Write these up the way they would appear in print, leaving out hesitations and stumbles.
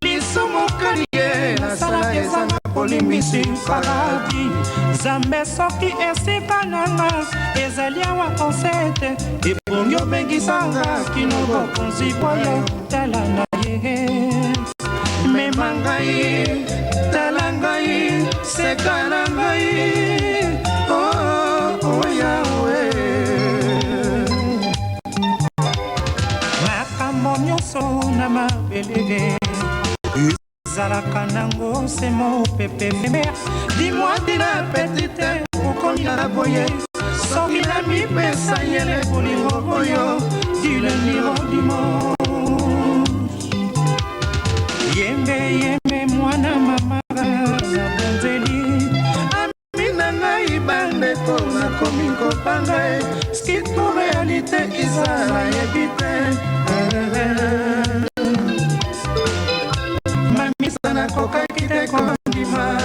lisomo kalie nasala ezanga polimisi paradis Zambe soki esika nanga ezali awa konsete ebongi obengisanga kino bokonzi boyo tala na ye mema ngai tala ngai seka na ngai oh Yawe makambo nyonso na mabelege Zalaka nango c'est mon pépé mère dis-moi t'es la petite pourquoi il a boyé Soki la mi pesa yele bolingo boyo du lundi au dimanche Yembe yembe mwana mama ya bonzeli Amina ngai bande kona komi kopanga Ski to réalité izala yebite Sana koka kite kondima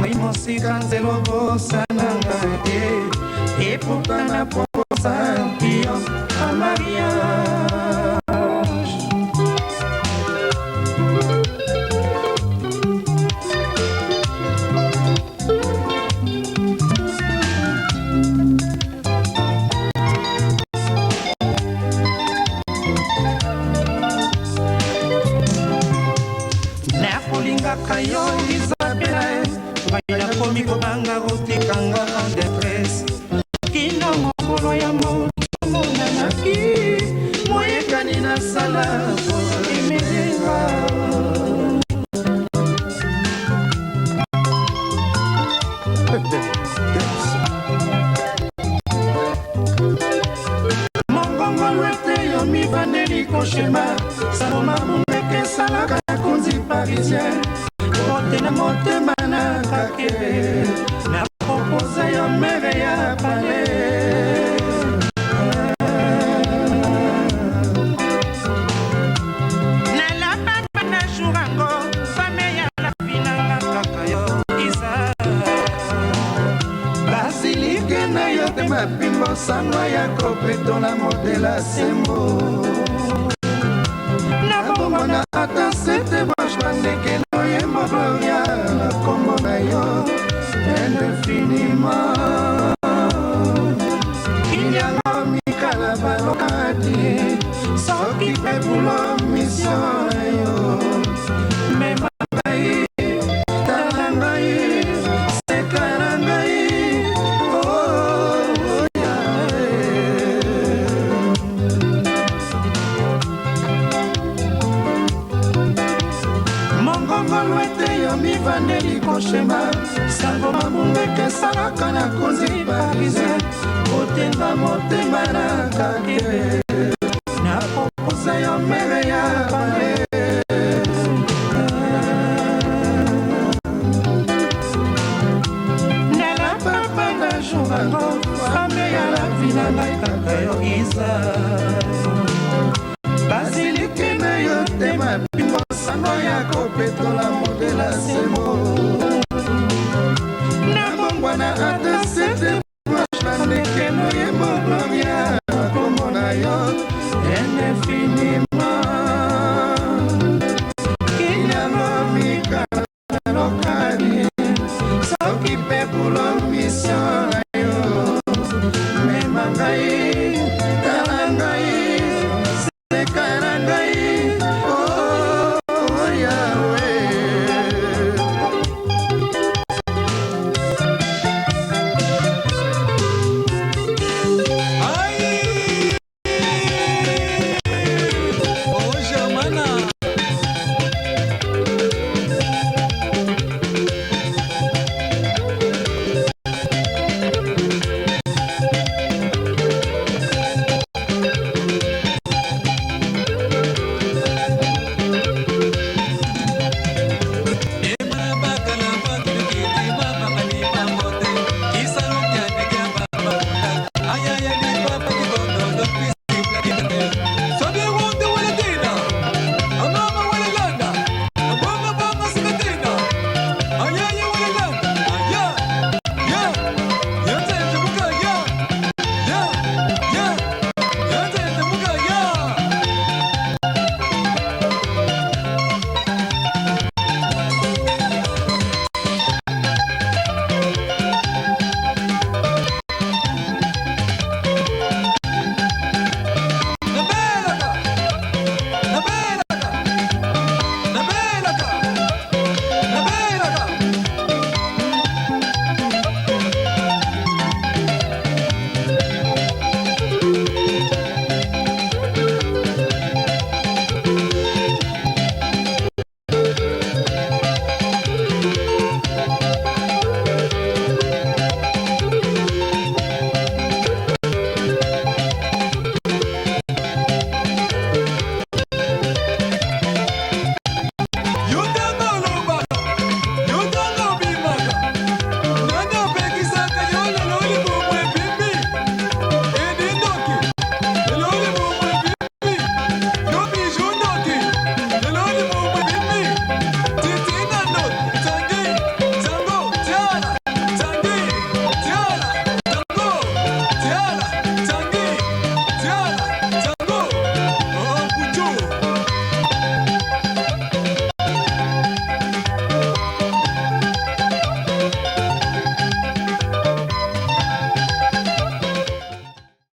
Mwi mosika nzelo bosa nanga E pourtant na proposa Iyo a mariage Kayo Isabelle Baila conmigo banga gotikanga en détresse Kino mokolo ya moto monanaki Moyekani na sala Imedewa Mongongo lwete yo mi vaneli koshema Saloma bumbeke salaka konzi parisien Tena motema na kakebe Na proposa yo mere ya pale Na la papa na jurango Fame ya la finanga kaka yo Isa Basilike na yo te mapimbo Sanwa ya kopeto na modela sembo Na bongo na ata sete bosh bandeke Gloria, como yo, infiniment. Il y a l'homme qui a la balocati, sans qui fait pour l'homme mission. Mais ma baïe, talangaï, c'est kalangaï, oh, Mi vaneli koshema Sango mabumbeke salaka na konzi parisien Otenga motema na kakebe Na proposa yo mere ya bale Nela papa na jurango Fame ya la vina na kaka yo Isa Basilike na yo te mapimo Sano ya kopetola modela semo Na bongwana ata sete Mwashmane keno yemo gloria Komona yo infiniment Kinyalo mika lokali Soki pepulo mission yo Memangai Talangai Sekarangai